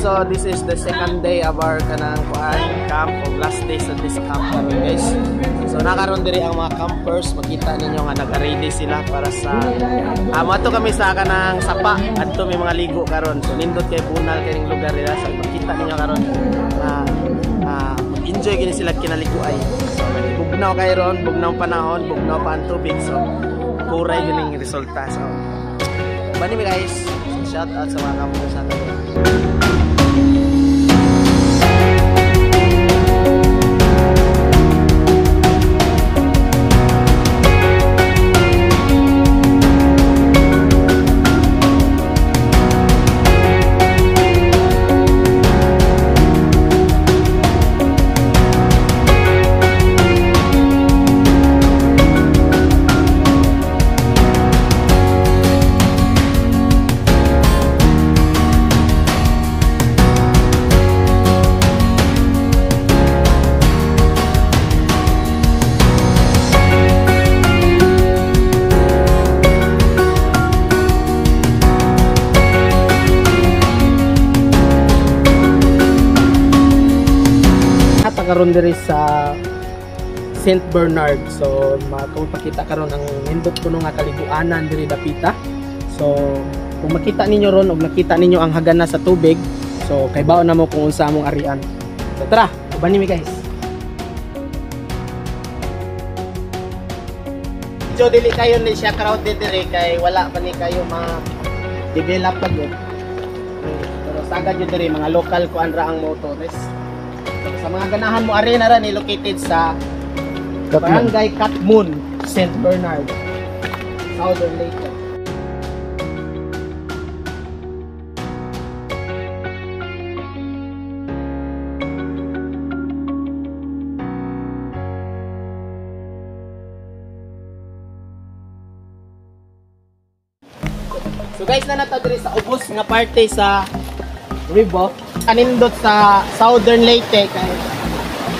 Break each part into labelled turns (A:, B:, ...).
A: so this is the second day of our kanang camp o last day sa this camp karon guys. So nakaroon diri ang mga campers, makita ninyo nga nag-ready sila para sa mato kami sa kanang sapa adto may mga ligo karon. So nindot kay bunal kining lugar nila. So makita ninyo karon enjoy gini sila kinaliguay. So bugnaw kay ron, bugnaw panahon, bugnaw pa ang tubig. So kuray gining resulta. So bani mi guys. Shout out sa mga campers natin. Karon diri sa St. Bernard. So makita karon ang nindot kuno nga kaliguanan diri dapita. So kung makita ninyo ron o nakita ninyo ang hagana sa tubig, so kay baon na mo kung unsa among arian. So tara, uban mi guys. So dili kayo ni siya crowded diri kay wala pa ni kayo ma-develop pa gyud. Pero sagad jud diri mga local kuan ra ang motorist. Sa mga ganahan mo arena ra ni located sa Barangay Katmun, St. Bernard, Southern Leyte. So guys, na nato diri sa ubos nga parte sa Ribo. Kanindot sa Southern Leyte kay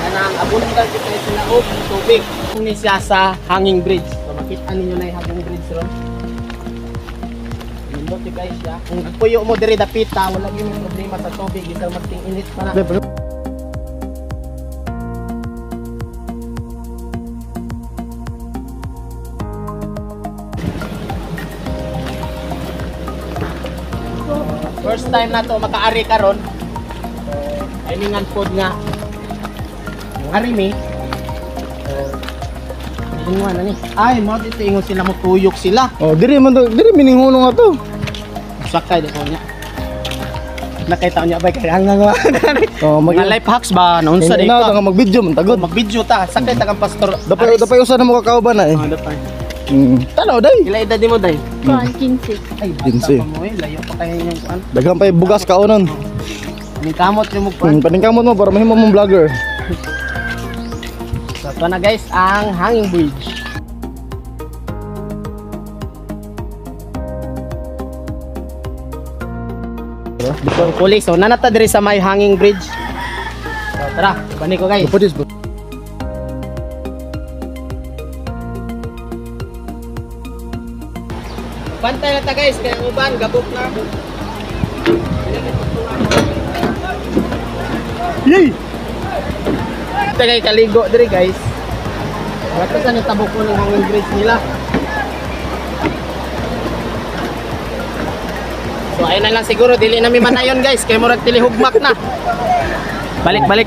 A: kanang abundant kay sila og tubig. Kuni siya sa hanging bridge. So makita ninyo na 'yung hanging bridge ron. Nindot guys ya. Kung puyo mo diri dapita, wala gyud problema sa tubig, bisan masting init pa na. First time na to makaari karon. Iningan pod nga yung harimi ingon na ni ay mo dito ingon sila mo tuyok sila.
B: Oh diri man diri mininghunong ato
A: sakay dito niya nakita niya ba kay hangang
B: oh
A: mga life hacks ba naunsa dito
B: nga mag-video man tagod
A: mag-video ta sakay tagang pastor
B: dapay usa na mo kakauban na eh
A: dapay
B: tanaw day
A: ila edad mo day
C: 15
A: ay 15 layo pa kayo yung kuan
B: daghang pay bugas kaonon.
A: Paningkamot yung mugpan.
B: Paningkamot mo para mahimo mong vlogger.
A: So ito na guys ang hanging bridge. Before kuli. So nanata diri sa may hanging bridge. So tara, bani ko guys. Bantay na ta guys, kaya ang uban gabok na.
B: Yay!
A: Tagay kaligo diri guys. Bakit sa natabok ko ng hanging bridge nila. So ayun na lang siguro, dili na mi manayon guys, kay murag tilihugmak na. Balik.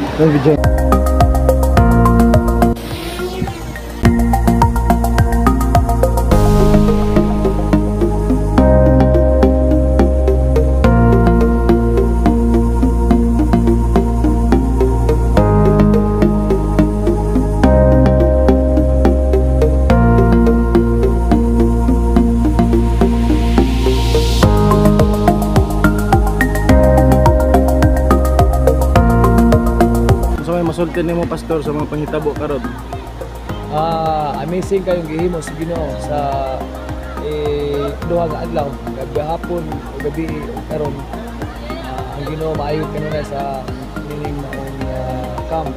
B: Masulti nimo pastor sa mga panghitabo karon.
D: Amazing kayong gihimo sa Ginoo sa duha nga adlaw, gabi hapon o gabi karon. Ang Ginoo maayo kanunay sa meaning ng camp.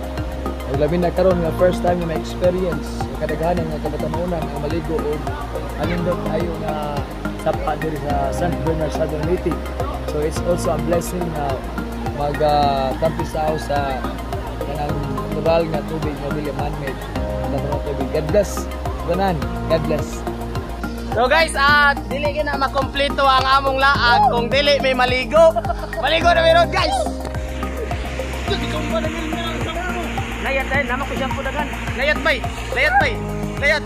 D: Ug labi na karon nga first time na ma-experience kadaghanan nga kabatanunan nga maligo og anindot kayo nga sapa diri sa St. Bernard Southern Leyte. So it's also a blessing na tampisaw sa kanang natural nga tubig nga dili man-made na tubig. God bless. Ganan. God bless.
A: So guys, dili na makompleto ang among laag kung dili may maligo. Maligo na meron guys. Layat tayo, naman ko siyang pudagan. Layat bay, layat bay, layat.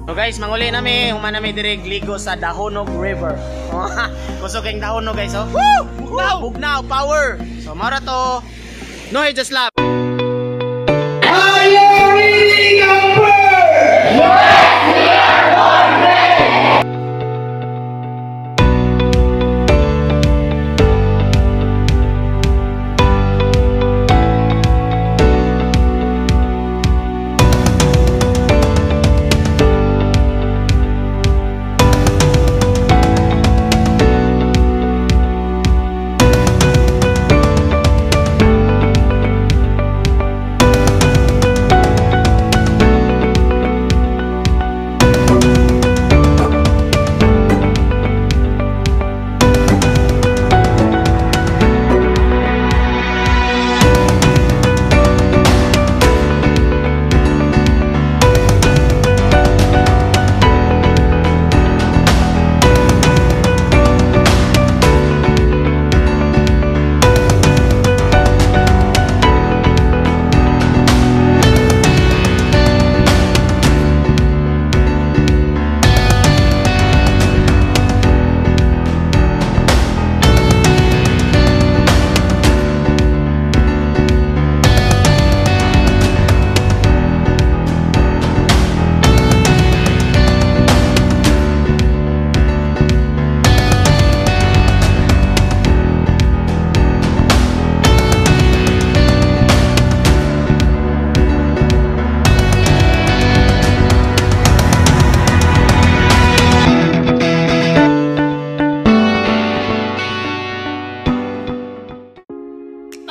A: So guys, manguli nami, human nami direk ligo sa Dahonog River. Kusog keng Dahonog guys, oh. Woo! Bugnaw, bugnaw, power. So mara to. No, he just laugh. Are you reading your word? Yes, we are already.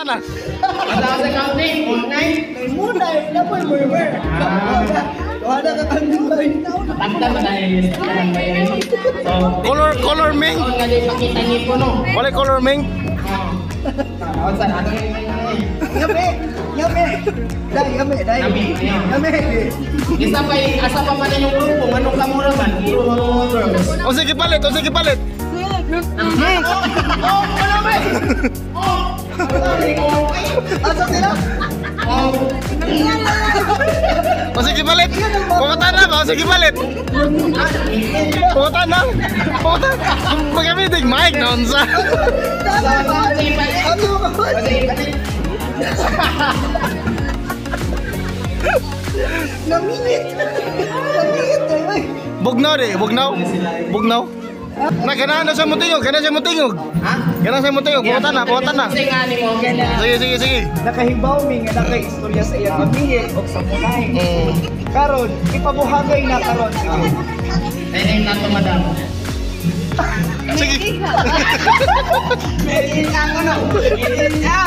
B: na.
A: Ada sa counting, online.
C: May muna, na po yung murmur. Wala ka kanduay.
A: Tanda ba tayo? So,
B: Color ming.
A: kung nga di pakita niyo po no.
B: Wala color ming.
A: Saan? Ano yung
C: Yame! Yame! Dai, yame, dai.
A: Yame,
C: Yame.
A: isa pa asa pa man yung grupo, anong kamura man? Puro girls.
B: O sige palit, o sige palit.
A: Ano ba?
C: Asa sila?
B: O sige palit. Pukutan na ba? O sige palit. Pukutan na. Pukutan. Pagkamitig mic na unsa.
C: Ano ka ba? Namingit! Namingit eh!
B: Bugnaw de, bugnaw. Bugnaw. Na kana sa mutingog, kana sa mutingog.
A: Ha?
B: Kana sa mutingog, pukutan na, pukutan na.
A: Kasi nga ni mo.
B: Sige, sige, sige.
C: Nakahibaw mi nga naka-istorya sa iyang amiye o sa mulay. Karon, ipabuhagay na karon. Sige.
A: Ay, nato madam.
B: Sige.
C: Meron ka ano? Meron ka!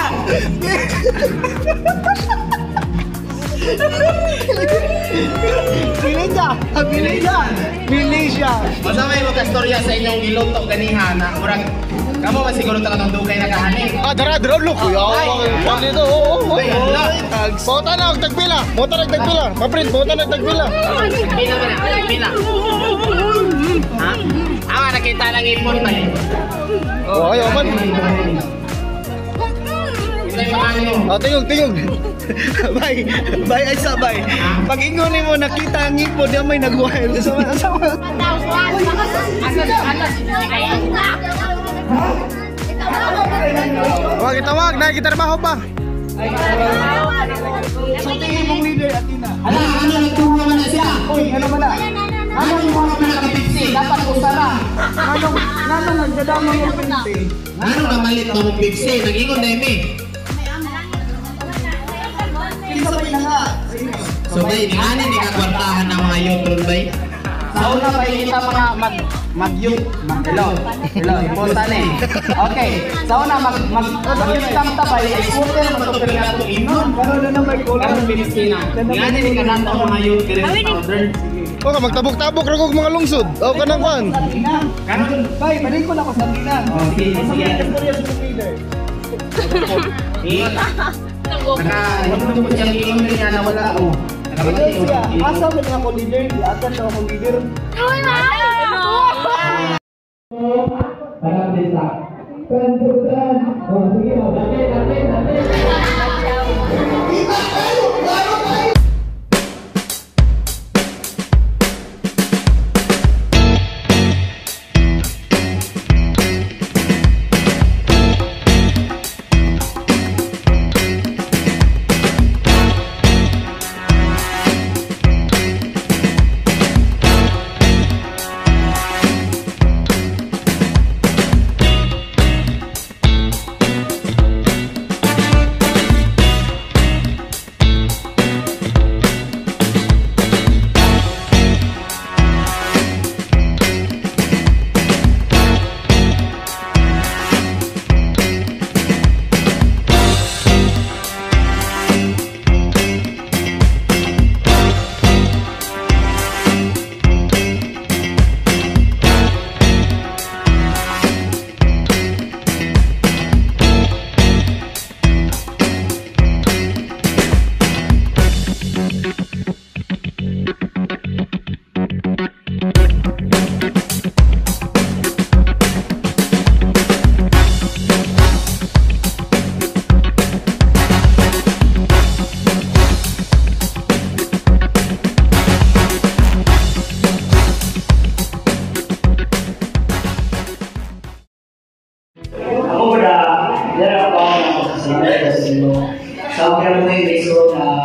C: Pili siya! Pili siya! Pili siya!
A: Masamay mo kastorya sa inyong giluto ganiha na murag kamo man siguro ta kanang dugay nagahani.
B: Ah, dara look. Kuya, dito. Oo. Pukutan na, og tagpila. Pukutan na, tagpila. Maprint, pukutan na, tagpila.
A: Pila man na, pila. Ha? Nakita lang ipon ba eh.
B: Oh, ayaw man.
A: Ito yung mga ano.
B: Oh, tingog.
C: Bay, bay ay sabay. Pag ingonin mo nakita ang ipod yan may nag-wild. Sama.
B: Wag itawag, na kita trabaho pa.
C: Sa tingin mong leader, Atina.
A: Ano nagtuwa man na siya?
C: Uy, ano ba na?
A: Ano yung mga pinakapipsi? Dapat usara.
C: Nanong nagdadamang yung pinti.
A: Ano na malit na mong pipsi? Nag-ingon na imi.
C: Sabay na nga.
A: So bay, ni ani ni kakwartahan ng mga yotron bay? Sa una pa kita mga mag-youth. Hello, important eh. Okay, sa una mag-youth camp ta ba, important naman ito pero nga itong inon.
C: Karon na may kulang.
A: Karon Pilistina. Nga din ka nato mga youth pero powder.
B: O ka magtabok-tabok ra kog mga lungsod. O kanang kwan.
A: Karon,
C: Bay, balik ko na ko sa Tina.
A: sige.
C: Istorya sa leader.
A: Naka-inom mo siyang inom na niya na wala ako. Nakabati ko.
C: Asa mo nga ko leader? Asan na ako leader?
E: Sa mga may reason na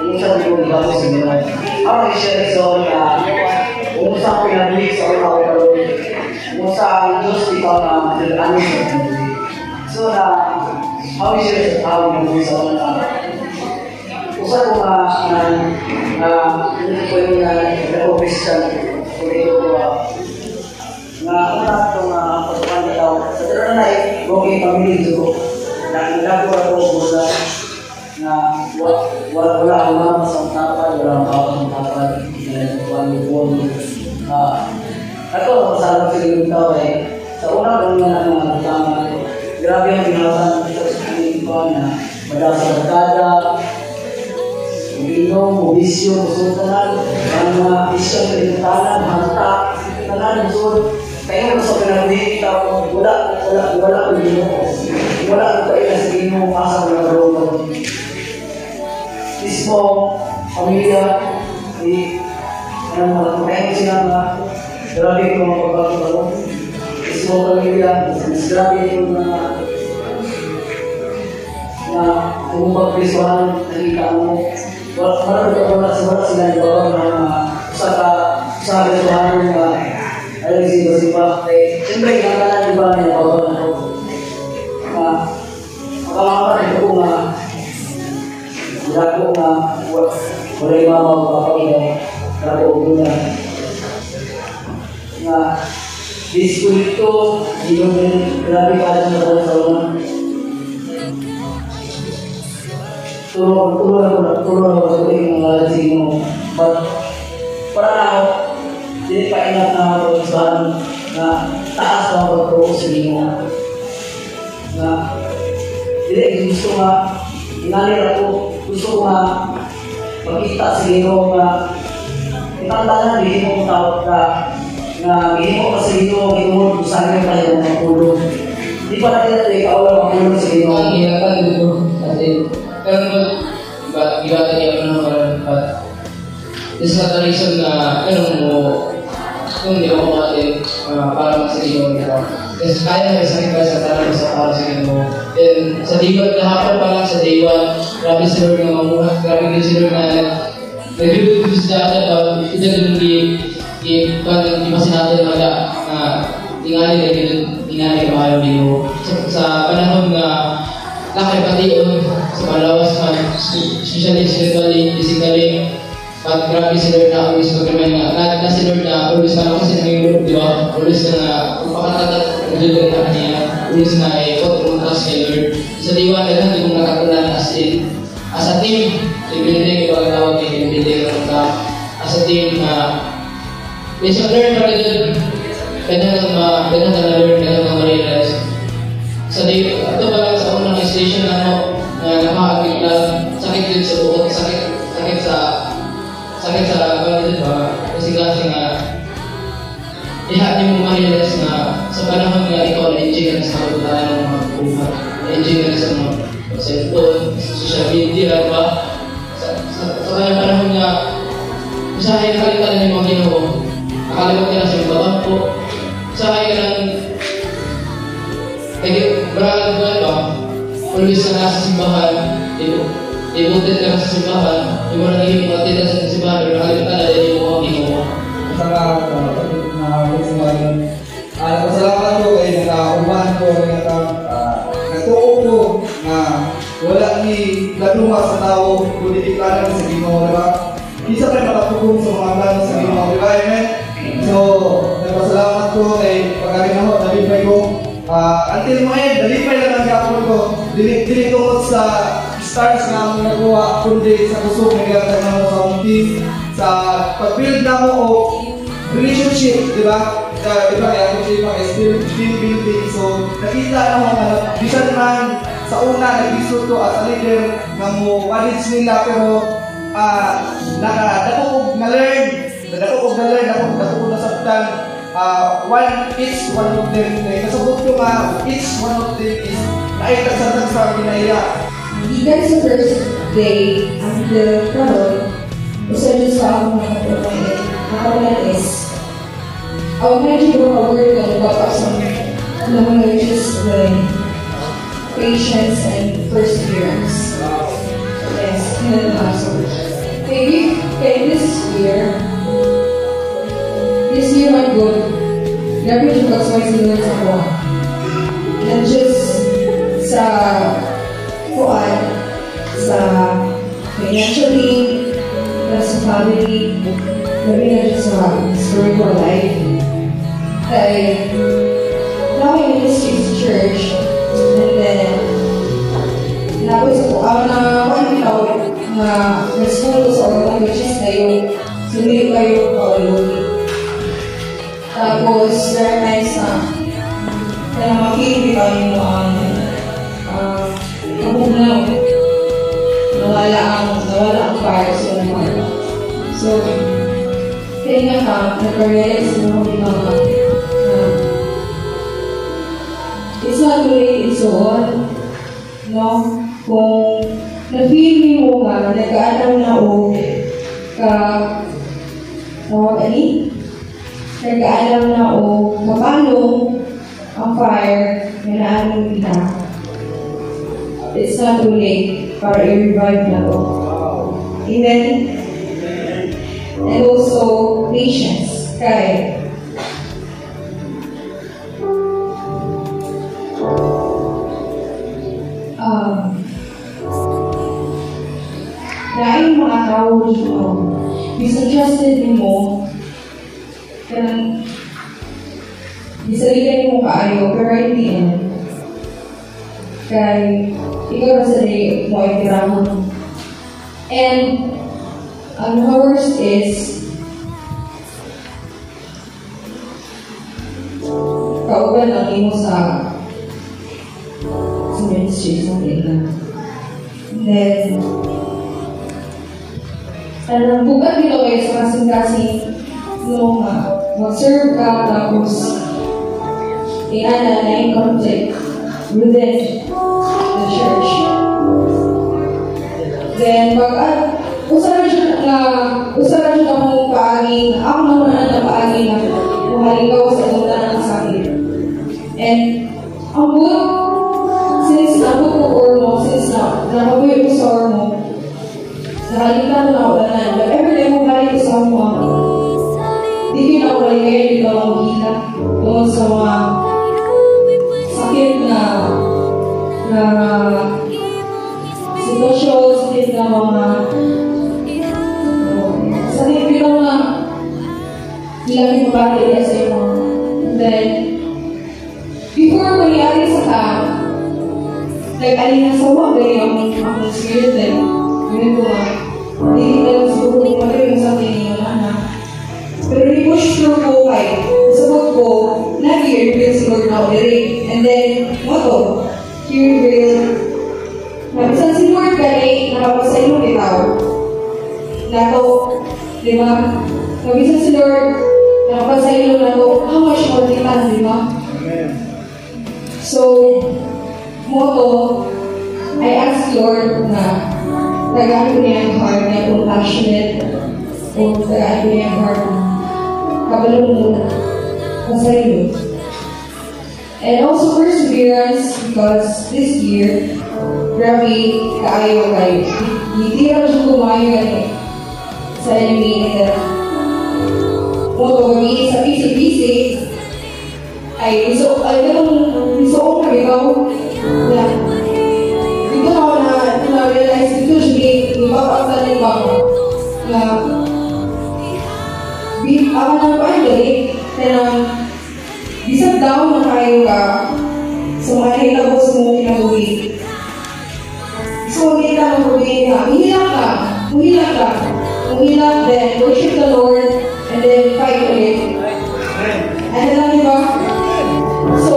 E: umusap ko ba ko sa mga ako siya reason na umusap ko yung belief sa mga pero umusap ang Diyos ikaw na ano sa mga so na ako siya sa tao ng mga sa mga usap ko hindi ko yung nag-official kung ito ko na una itong pasukan na tao sa tira na ay gawin pamilya ko na nilagawa ko mula na wala akong mga sa tapad, wala akong tapad, ako, masarap sila yung tao sa una kong mga tama, grabe ang ginawasan dito sa kanil ko na madala sa barkada, uminom, ubisyo, musultanan, ang mga isyo sa inutanan, hanta, tanan, musul, kaya mo sa pinagdikita ko, wala ko ginoo. Wala ko tayo na sa ginoo pasang na marunong. Mismo, pamilya, kaya sila na grabe ko mga pagbago. Mismo pamilya, mas grabe yung na umupag-prisuhan, nakita mo. Wala sila yung bawa na sa prisuhan na ay sipa-sipa. Siyempre, kinakalaan di ba na yung bawa na ako. Makamakaran ko nga Grabe nga wala yung mga magpapakita. Grabe ko na nga diskulito yung grabe ka na sa una. Tulong ako sa yung mga lasing mo. But para na ako hindi pa ingat na ako sa na taas na ako sa inyo na hindi gusto nga inanir ako gusto ko nga makita sa inyo nga itandanan hindi mo tawag na hindi mo kasi inyo ginunod kung saan yung tayo magpulong hindi pa natin natin ikaw lang magpulong sa inyo
F: ang hinakan dito kasi pero ibatan niya ako naman this is not a reason na mo kung hindi ako natin para sa inyo kasi kaya may sacrifice sa talaga sa para sa inyo then sa day 1 kahapon pa lang sa day 1 grabe si Lord na mamuhat grabe din si Lord na nag-review sa data about ito yung di ba sinatin na tingali maayaw dito sa panahon na lakay pati sa malawas man especially spiritually, physically At grabe si Lord na always mag-remind na si Lord na always na kasi nangyayulog, di ba? Always na magpakatatat na Lord na kanya, always na ikot umuntas kay Lord. Sa diwa na lang, hindi mong nakatulan as a team, team building, ito ang tawag kay team building as a team na lesson learned para dyan, kanya na learn, kanya na ma-realize. Sa ito pa lang sa unang station na nakakakit lang, sakit din sa buot, sakit sa balik ba? Kasi nga iha niyo mo ma-realize na sa panahon nga ikaw na-enjoy ka na sa kabutahan ng mga buhat, na-enjoy ka na sa mga cellphone, social media, ba? Sa kanyang panahon nga usahay na kalitan na yung mga Ginoo, nakalimutan ka na sa ibabang po, usahay ka ng baralan ko ba? Always na nasa simbahan, devoted ka sa simbahan, yung mga naging matita sa simbahan, pero nakalimutan na din yung mga Ginoo.
C: Salamat na usumayan. Pasalamat ko kay nakaumahan ko nagtuo ko na wala ni laduma sa tao kundi ikanan sa Ginoo, diba? Isa pa matapugong sa mga plano sa Ginoo, diba? Amen? So, nagpasalamat ko kay pag-aring ako, nalipay ko until mo nalipay lang ang gapon ko, dili tungkol sa stars na akong nagawa, kundi sa kusog na gagawin mo sa akong team, sa pag-build na mo o relationship, di ba? Diba kaya ako siya team building. So, nakita naman na bisan man sa una nag-isot ko as a leader na mo manage nila, pero nakakog na-learn, nakakog na sabtan. Each one of them, nasabot ko nga, each one of them is naitagsadag sa ginaya.
G: Gikan sa first day, until karon, usa dyan sa akong nakapagay is, ako medyo mag-work on about some languages with patience and perseverance. Yes, and this year went good. Never to got my seniors ako. And just sa kuan, sa financially, sa family, maybe na just sa spiritual life. Kaya, now in this church, and then, napos ako, na one na school sa mga languages na yung sumili kayo kaulungi. Tapos, there are times na makikita kayo ang kabugnaw. Nawala ang fire sa mga. So, kaya nga ka, nag-realize mo mga it's not really it's all, no? Kung na-feel mo nga, nag-aalaw na o nag-aalaw na o kapalong ang fire na naaming kita. It's not too late para i-revive na o. Amen? And also, patience. Kaya, dahil mga tao dito, disagusted mo, kanang disaligan mo kaayo, pero in the end, kay ikaw na sarili mo ay tirahon. And ang worst is, kauban ang imo sa ministry sa nila. Then, tanang bukat nila kayo sa kasing-kasing nung mag-serve ka, tapos iana na in conflict within the church. Then, usara siya na mong paaging, ako naman na paaging na kumaligaw sa una ng sakit. And, ang buot, since nabuko or mo, since nababuyo ko sa or mo, nakalimutan na ako na, but every time mo balik sa mo, di ko na wala kayo dito ang hila doon sa mga sakit na sitwasyon, sakit na mga ilang kapatid sa iyo. Then, before mangyari sa camp, nag-alin na sa wag ganyan ang spirit din. Ngayon ko nga, hindi na lang siguro kung magaling sa akin yung anak. Pero ni-push through ko kay sabot ko, nag-i-reveal si Lord na ulirin. And then, moto, i-reveal. Nabisan si Lord kani, nakapasaylo bitaw. Nato, di ba? Nabisan si Lord, nakapasaylo na to, how much more kita, di ba? So, moto, I asked Lord na tagaan ko niya ang heart niya kung passionate o tagaan ko niya ang heart na kabalong mo pasaylo. And also perseverance because this year, grabe kaayo kayo. Hindi na siya kumayo ganit sa enemy and moto kami sa busy ay gusto ko na ikaw na dito ako na-realize dito siya ipapagtanin ba ako na ako na pa ang galit na bisag daw na kayo ka sa mga hitagos mo kinabuhi. So, hindi ka mabuhi na muhilak then worship the Lord and then fight ulit. Ano lang diba? So,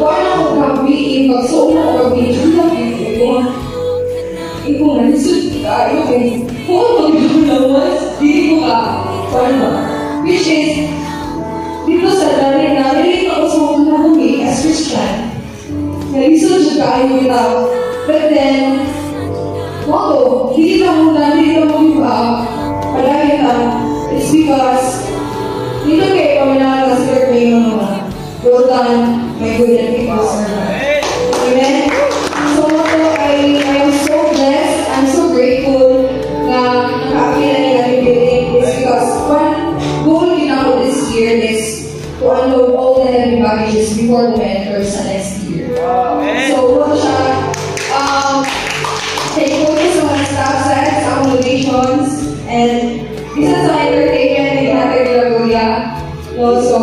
G: pag ako kabiin, pag-soon ako kabiin, hindi ko nanisod ka, kung ito lawas, hindi ko ka, paano? Which is, dito sa narinig ako sa mga nabuhi as Christian, nanisod siya ka ayaw kita, but then, hindi ka give up, palagi ka, it's because, dito kayo pamanala sa Lord may mga well done, my good and faithful servant. Amen? So, I am so blessed, I'm so grateful na nakakita niya natin building is because one goal din ako this year is to unload all the heavy baggages before we enter sa next year. So, what siya, take focus sa mga staff sets, accommodations, and isa sa entertainment, hindi natin ginagawa. So,